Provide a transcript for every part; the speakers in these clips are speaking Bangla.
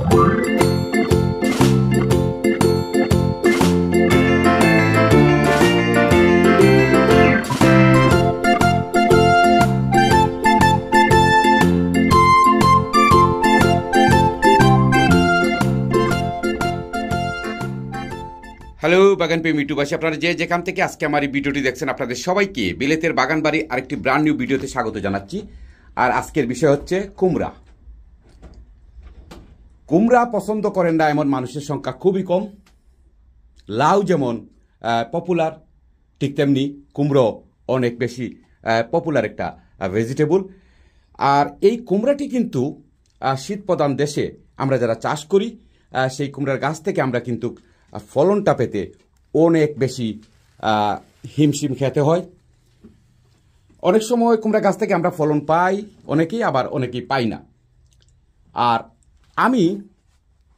হ্যালো বাগানপ্রেমী ইউটিউবাসী, আপনারা যে যেখান থেকে আজকে আমার এই ভিডিওটি দেখছেন আপনাদের সবাইকে বিলেতের বাগানবাড়ি আরেকটি ব্র্যান্ড নিউ ভিডিওতে স্বাগত জানাচ্ছি। আর আজকের বিষয় হচ্ছে কুমড়া। কুমড়া পছন্দ করেন না এমন মানুষের সংখ্যা খুবই কম। লাউ যেমন পপুলার, ঠিক তেমনি কুমড়ো অনেক বেশি পপুলার একটা ভেজিটেবল। আর এই কুমড়াটি কিন্তু শীত প্রধান দেশে আমরা যারা চাষ করি সেই কুমড়ার গাছ থেকে আমরা কিন্তু ফলনটা পেতে অনেক বেশি হিমশিম খেতে হয়। অনেক সময় কুমড়া গাছ থেকে আমরা ফলন পাই, অনেকেই আবার অনেকেই পাই না। আর আমি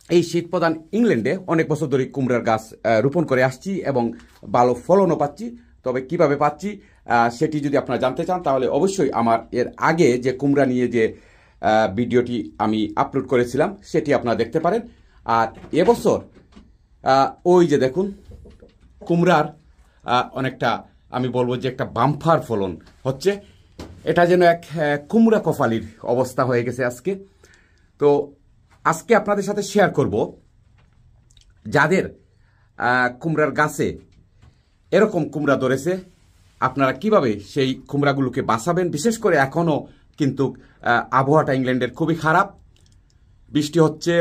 এই শীত প্রধান ইংল্যান্ডে অনেক বছর ধরে কুমড়ার গাছ রোপণ করে আসছি এবং ভালো ফলনও পাচ্ছি। তবে কিভাবে পাচ্ছি সেটি যদি আপনারা জানতে চান তাহলে অবশ্যই আমার এর আগে যে কুমড়া নিয়ে যে ভিডিওটি আমি আপলোড করেছিলাম সেটি আপনারা দেখতে পারেন। আর এবছর ওই যে দেখুন কুমড়ার অনেকটা আমি বলবো যে একটা বাম্পার ফলন হচ্ছে। এটা যেন এক কুমড়া কফালির অবস্থা হয়ে গেছে আজকে। তো আজকে আপনাদের সাথে শেয়ার করব যাদের কুমড়ার গাছে এরকম কুমড়া ধরেছে আপনারা কিভাবে সেই কুমড়াগুলোকে বাঁচাবেন। বিশেষ করে এখনও কিন্তু আবহাওয়াটা ইংল্যান্ডের খুবই খারাপ, বৃষ্টি হচ্ছে,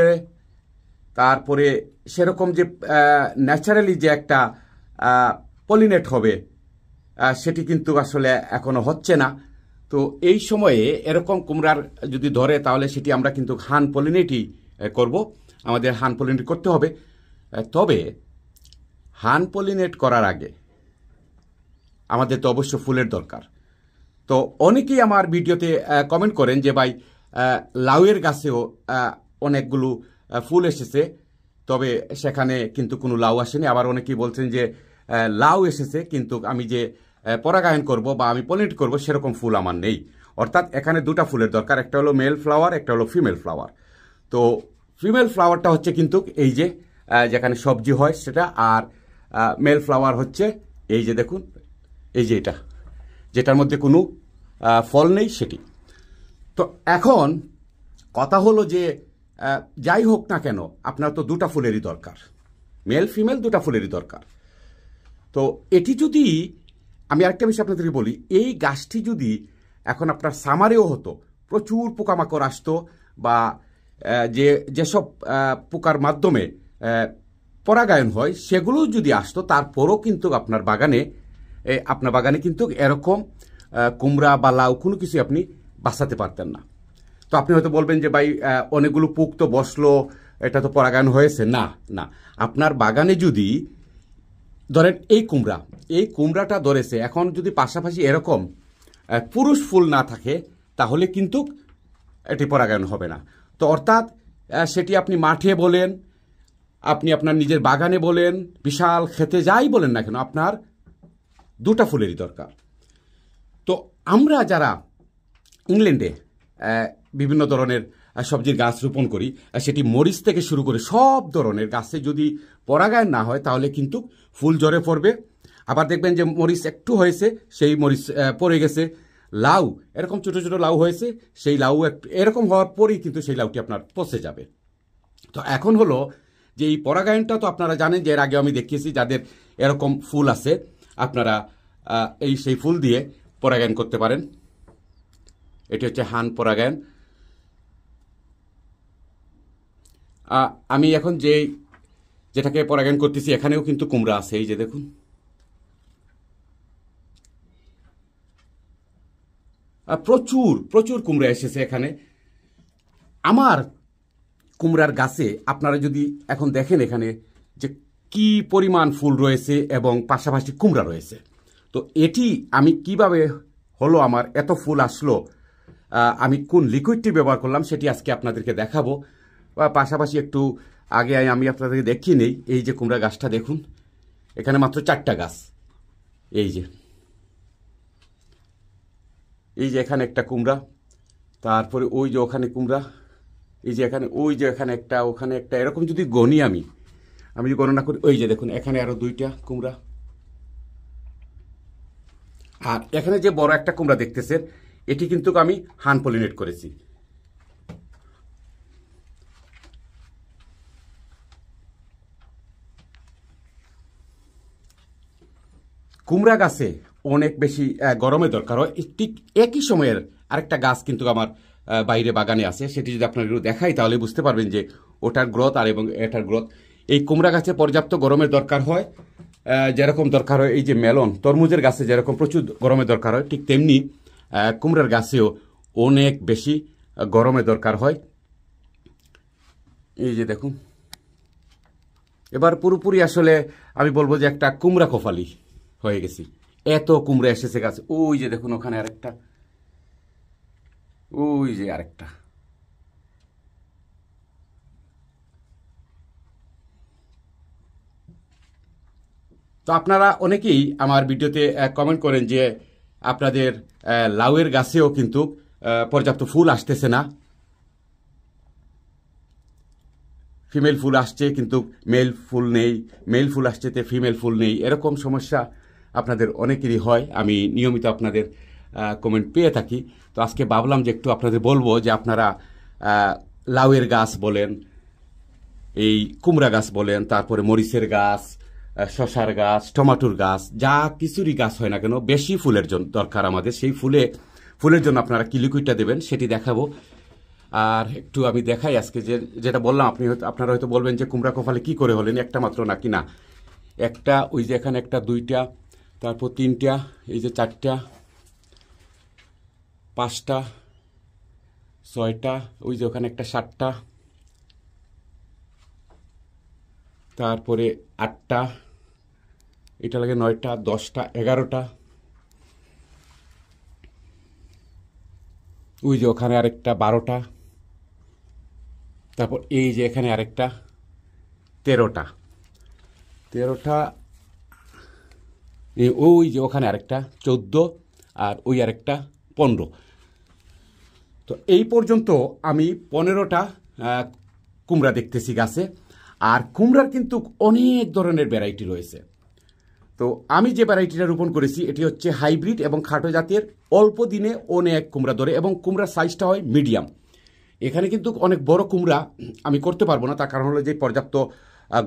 তারপরে সেরকম যে ন্যাচারালি যে একটা পলিনেট হবে সেটি কিন্তু আসলে এখনো হচ্ছে না। তো এই সময়ে এরকম কুমড়ার যদি ধরে তাহলে সেটি আমরা কিন্তু হান পলিনেটই করব, আমাদের হান পলিনেট করতে হবে। তবে হান পলিনেট করার আগে আমাদের তো অবশ্য ফুলের দরকার। তো অনেকেই আমার ভিডিওতে কমেন্ট করেন যে ভাই লাউয়ের গাছেও অনেকগুলো ফুল এসেছে, তবে সেখানে কিন্তু কোনো লাউ আসেনি। আবার অনেকেই বলছেন যে লাউ এসেছে কিন্তু আমি যে পরাগায়ন করব বা আমি পলিনেট করব সেরকম ফুল আমার নেই। অর্থাৎ এখানে দুটা ফুলের দরকার, একটা হলো মেল ফ্লাওয়ার, একটা হলো ফিমেল ফ্লাওয়ার। তো ফিমেল ফ্লাওয়ারটা হচ্ছে কিন্তু এই যে যেখানে সবজি হয় সেটা, আর মেল ফ্লাওয়ার হচ্ছে এই যে দেখুন এই যে এটা যেটার মধ্যে কোনো ফল নেই সেটি। তো এখন কথা হলো যে যাই হোক না কেন আপনার তো দুটা ফুলেরই দরকার, মেল ফিমেল দুটা ফুলেরই দরকার। তো এটি যদি আমি আরেকটা বিষয় আপনাদেরকে বলি, এই গাছটি যদি এখন আপনার সামারেও হতো, প্রচুর পোকামাকড় আসতো বা যেসব পোকার মাধ্যমে পরাগায়ন হয় সেগুলো যদি আসতো, তারপরও কিন্তু আপনার বাগানে কিন্তু এরকম কুমড়া বা লাউ কোনো কিছু আপনি বাঁচাতে পারতেন না। তো আপনি হয়তো বলবেন যে ভাই অনেকগুলো পোক তো বসলো, এটা তো পরাগায়ন হয়েছে। না না, আপনার বাগানে যদি ধরেন এই কুমড়াটা ধরেছে, এখন যদি পাশাপাশি এরকম পুরুষ ফুল না থাকে তাহলে কিন্তু এটি পরাগায়ন হবে না। তো অর্থাৎ সেটি আপনি মাঠে বলেন, আপনি আপনার নিজের বাগানে বলেন, বিশাল খেতে যাই বলেন না কেন, আপনার দুটা ফুলেরই দরকার। তো আমরা যারা ইংল্যান্ডে বিভিন্ন ধরনের সবজির গাছ রোপণ করি, সেটি মরিচ থেকে শুরু করে সব ধরনের গাছে যদি পরাগায়ন না হয় তাহলে কিন্তু ফুল ঝরে পড়বে। আবার দেখবেন যে মরিচ একটু হয়েছে সেই মরিচ পড়ে গেছে। লাউ এরকম ছোটো ছোটো লাউ হয়েছে, সেই লাউ একটু এরকম হওয়ার পরেই কিন্তু সেই লাউটি আপনার পচে যাবে। তো এখন হলো যে এই পরাগায়নটা তো আপনারা জানেন যে এর আগে আমি দেখিয়েছি, যাদের এরকম ফুল আছে আপনারা সেই ফুল দিয়ে পরাগায়ন করতে পারেন। এটি হচ্ছে হান পরাগায়ন। আমি এখন যেটাকে পরাগায়ন করতেছি এখানেও কিন্তু কুমড়া আছে, এই যে দেখুন। প্রচুর প্রচুর কুমড়া এসেছে এখানে। আমার কুমড়ার গাছে আপনারা যদি এখন দেখেন এখানে যে কি পরিমাণ ফুল রয়েছে এবং পাশাপাশি কুমড়া রয়েছে। তো এটি আমি কিভাবে হলো আমার এত ফুল আসলো, আমি কোন লিকুইডটি ব্যবহার করলাম সেটি আজকে আপনাদেরকে দেখাবো। পাশাপাশি একটু আগে আমি আপনাদেরকে দেখিয়ে নেই, এই যে কুমড়া গাছটা দেখুন, এখানে মাত্র 4টা গাছ। এই যে এখানে একটা কুমড়া, তারপরে ওই যে ওখানে কুমড়া, এই যে এখানে, ওই যে এখানে একটা, ওখানে একটা, এরকম যদি গণি আমি যদি গণনা করি, ওই যে দেখুন এখানে আরো 2টা কুমড়া, আর এখানে যে বড় একটা কুমড়া দেখতেছেন এটি কিন্তু আমি হান পলিনেট করেছি। কুমড়া গাছে অনেক বেশি গরমের দরকার হয়। ঠিক একই সময়ের আরেকটা গাছ কিন্তু আমার বাইরে বাগানে আছে, সেটি যদি আপনার দেখাই তাহলে বুঝতে পারবেন যে ওটার গ্রোথ আর এবং এটার গ্রোথ। এই কুমড়া গাছে পর্যাপ্ত গরমের দরকার হয়, যেরকম দরকার হয় এই যে মেলন তরমুজের গাছে যেরকম প্রচুর গরমের দরকার হয়, ঠিক তেমনি কুমড়ার গাছেও অনেক বেশি গরমের দরকার হয়। এই যে দেখুন, এবার পুরোপুরি আসলে আমি বলবো যে একটা কুমড়া কফালি হয়ে গেছি, এত কুমড়া এসেছে গাছে। ওই যে দেখুন ওখানে আরেকটা, ওই যে আরেকটা। তো আপনারা অনেকেই আমার ভিডিওতে কমেন্ট করেন যে আপনাদের লাউয়ের গাছেও কিন্তু পর্যাপ্ত ফুল আসতেছে না, ফিমেল ফুল আসছে কিন্তু মেল ফুল নেই, মেল ফুল আসছে তে ফিমেল ফুল নেই, এরকম সমস্যা আপনাদের অনেকেরই হয়। আমি নিয়মিত আপনাদের কমেন্ট পেয়ে থাকি। তো আজকে ভাবলাম যে একটু আপনাদের বলবো যে আপনারা লাউয়ের গাছ বলেন, এই কুমড়া গাছ বলেন, তারপরে মরিচের গাছ, শশার গাছ, টমাটোর গাছ, যা কিছুরই গাছ হয় না কেন, বেশি ফুলের জন্য দরকার আমাদের, সেই ফুলের জন্য আপনারা কি লিকুইডটা দেবেন সেটি দেখাবো। আর একটু আমি দেখাই আজকে যেটা বললাম, আপনারা হয়তো বলবেন যে কুমড়া কপালে কি করে হলেন, একটা মাত্র নাকি না, একটা, ওই যে এখানে একটা, 2টা, তারপর 3টা, এই যে 4টা, 5টা, 6টা, ওই যে ওখানে একটা 7টা, তারপরে 8টা, এটা লাগে 9টা, 10টা, 11টা, ওই যে ওখানে আরেকটা 12টা, তারপর এই যে এখানে আরেকটা 13টা, ওই যে ওখানে আরেকটা 14, আর ওই আরেকটা 15। তো এই পর্যন্ত আমি 15টা কুমড়া দেখতেছি গাছে। আর কুমড়ার কিন্তু অনেক ধরনের ভ্যারাইটি রয়েছে। তো আমি যে ভ্যারাইটিটা রোপণ করেছি এটি হচ্ছে হাইব্রিড এবং খাটো জাতের, অল্প দিনে অনেক কুমড়া ধরে এবং কুমড়ার সাইজটা হয় মিডিয়াম। এখানে কিন্তু অনেক বড় কুমড়া আমি করতে পারবো না, তার কারণ হলো যে পর্যাপ্ত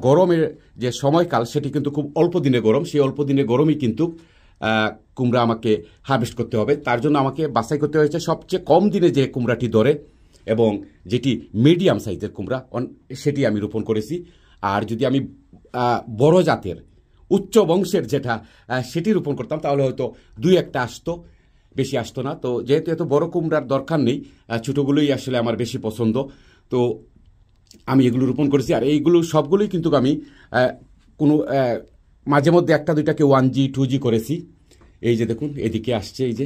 গরমের যে সময়কাল সেটি কিন্তু খুব অল্প দিনে গরম, সেই অল্প দিনে গরমই কিন্তু কুমড়া আমাকে হারভেস্ট করতে হবে। তার জন্য আমাকে বাছাই করতে হয়েছে সবচেয়ে কম দিনে যে কুমড়াটি ধরে এবং যেটি মিডিয়াম সাইজের কুমড়া, সেটি আমি রোপণ করেছি। আর যদি আমি বড় জাতের উচ্চ বংশের যেটা সেটি রোপণ করতাম তাহলে হয়তো 2-1টা আসতো, বেশি আসতো না। তো যেহেতু এত বড় কুমড়ার দরকার নেই, ছোটোগুলোই আসলে আমার বেশি পছন্দ, তো আমি এগুলো রোপণ করেছি। আর এইগুলো সবগুলোই কিন্তু আমি কোনো মাঝে মধ্যে 1-2টাকে 1G 2G করেছি। এই যে দেখুন এদিকে আসছে, এই যে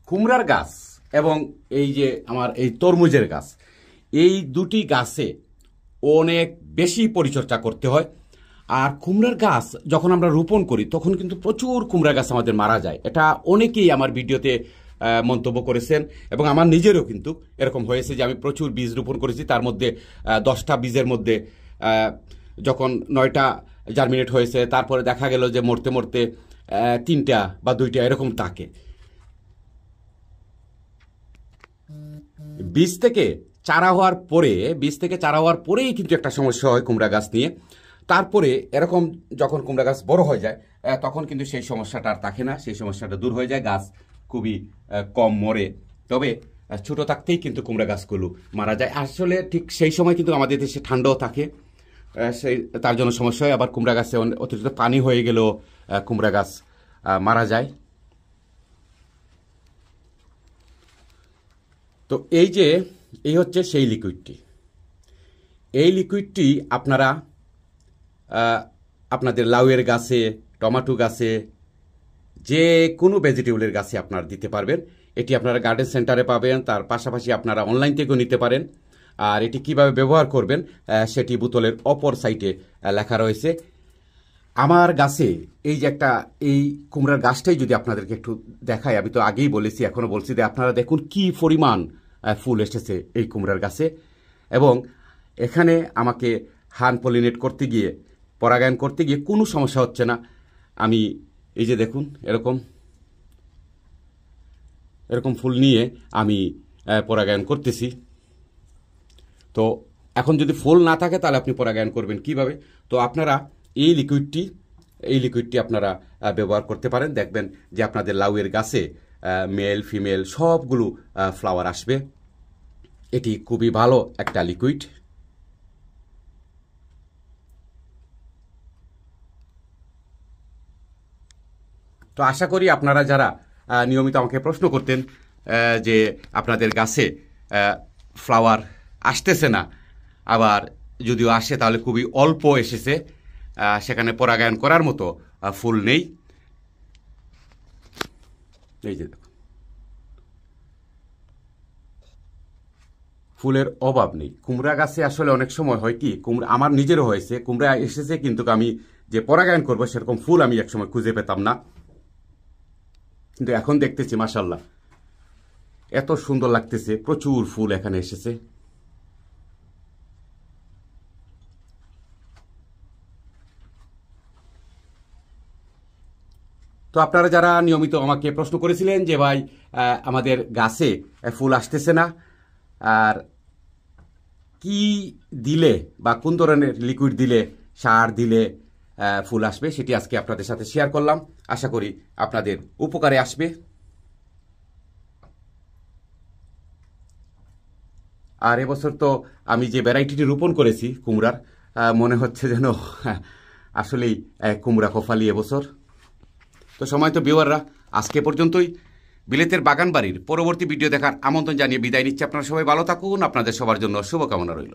কুমড়ার গাছ এবং এই যে আমার এই তরমুজের গাছ, এই দুটি গাছে অনেক বেশি পরিচর্যা করতে হয়। আর কুমড়ার গাছ যখন আমরা রোপণ করি তখন কিন্তু প্রচুর কুমড়া গাছ আমাদের মারা যায়, এটা অনেকেই আমার ভিডিওতে মন্তব্য করেছেন এবং আমার নিজেরও কিন্তু এরকম হয়েছে যে আমি প্রচুর বীজ রোপণ করেছি, তার মধ্যে 10টা বীজের মধ্যে যখন 9টা জার্মিনেট হয়েছে, তারপরে দেখা গেল যে মরতে মরতে 3টা বা 2টা এরকম থাকে। বীজ থেকে চারা হওয়ার পরেই কিন্তু একটা সমস্যা হয় কুমড়া গাছ নিয়ে। তারপরে এরকম যখন কুমড়া গাছ বড় হয়ে যায় তখন কিন্তু সেই সমস্যাটা আর থাকে না, সেই সমস্যাটা দূর হয়ে যায়, গাছ খুবই কম মরে। তবে ছোট থাকতেই কিন্তু কুমড়া গাছগুলো মারা যায়। আসলে ঠিক সেই সময় কিন্তু আমাদের দেশে ঠান্ডাও থাকে, সেই তার জন্য সমস্যা হয়। আবার কুমড়া গাছে অতিরিক্ত পানি হয়ে গেলেও কুমড়া গাছ মারা যায়। তো এই হচ্ছে সেই লিকুইডটি। এই লিকুইডটি আপনারা আপনাদের লাউয়ের গাছে, টমেটো গাছে, যে কোনো ভেজিটেবলের গাছে আপনারা দিতে পারবেন। এটি আপনারা গার্ডেন সেন্টারে পাবেন, তার পাশাপাশি আপনারা অনলাইন থেকেও নিতে পারেন। আর এটি কিভাবে ব্যবহার করবেন সেটি বোতলের অপর সাইডে লেখা রয়েছে। আমার গাছে এই যে এই কুমড়ার গাছটাই যদি আপনাদেরকে একটু দেখাই, আমি তো আগেই বলেছি, এখনও বলছি যে আপনারা দেখুন কি পরিমাণ ফুল এসেছে এই কুমড়ার গাছে। এবং এখানে আমাকে হান পলিনেট করতে গিয়ে, পরাগায়ন করতে গিয়ে কোনো সমস্যা হচ্ছে না। আমি এই যে দেখুন এরকম ফুল নিয়ে আমি পরাগায়ন করতেছি। তো এখন যদি ফুল না থাকে তাহলে আপনি পরাগায়ন করবেন কিভাবে? তো আপনারা এই লিকুইডটি আপনারা ব্যবহার করতে পারেন। দেখবেন যে আপনাদের লাউয়ের গাছে মেল ফিমেল সবগুলো ফ্লাওয়ার আসবে। এটি খুবই ভালো একটা লিকুইড। তো আশা করি আপনারা যারা নিয়মিত আমাকে প্রশ্ন করতেন যে আপনাদের গাছে ফ্লাওয়ার আসতেছে না, আবার যদিও আসে তাহলে খুবই অল্প এসেছে, সেখানে পরাগায়ন করার মতো ফুল নেই। এই যে দেখুন, ফুলের অভাব নেই কুমড়া গাছে। আসলে অনেক সময় হয় কি, কুমড়া আমার নিজেরও হয়েছে, কুমড়া এসেছে কিন্তু আমি যে পরাগায়ন করবো সেরকম ফুল আমি একসময় খুঁজে পেতাম না। কিন্তু এখন দেখতেছি মাশাআল্লাহ এত সুন্দর লাগতেছে, প্রচুর ফুল এখানে এসেছে। তো আপনারা যারা নিয়মিত আমাকে প্রশ্ন করেছিলেন যে ভাই আমাদের গাছে ফুল আসতেছে না, আর কি দিলে বা কোন ধরনের লিকুইড দিলে, সার দিলে ফুল আসবে, সেটি আজকে আপনাদের সাথে শেয়ার করলাম। আশা করি আপনাদের উপকারে আসবে। আর এবছর তো আমি যে ভ্যারাইটিটি রোপণ করেছি কুমড়ার, মনে হচ্ছে যেন আসলেই কুমড়া কফালি এবছর। তো সময় তো ভিউয়াররা, আজকে পর্যন্তই। বিলেতের বাগান বাড়ির পরবর্তী ভিডিও দেখার আমন্ত্রণ জানিয়ে বিদায় নিচ্ছি। আপনারা সবাই ভালো থাকুন, আপনাদের সবার জন্য শুভকামনা রইল।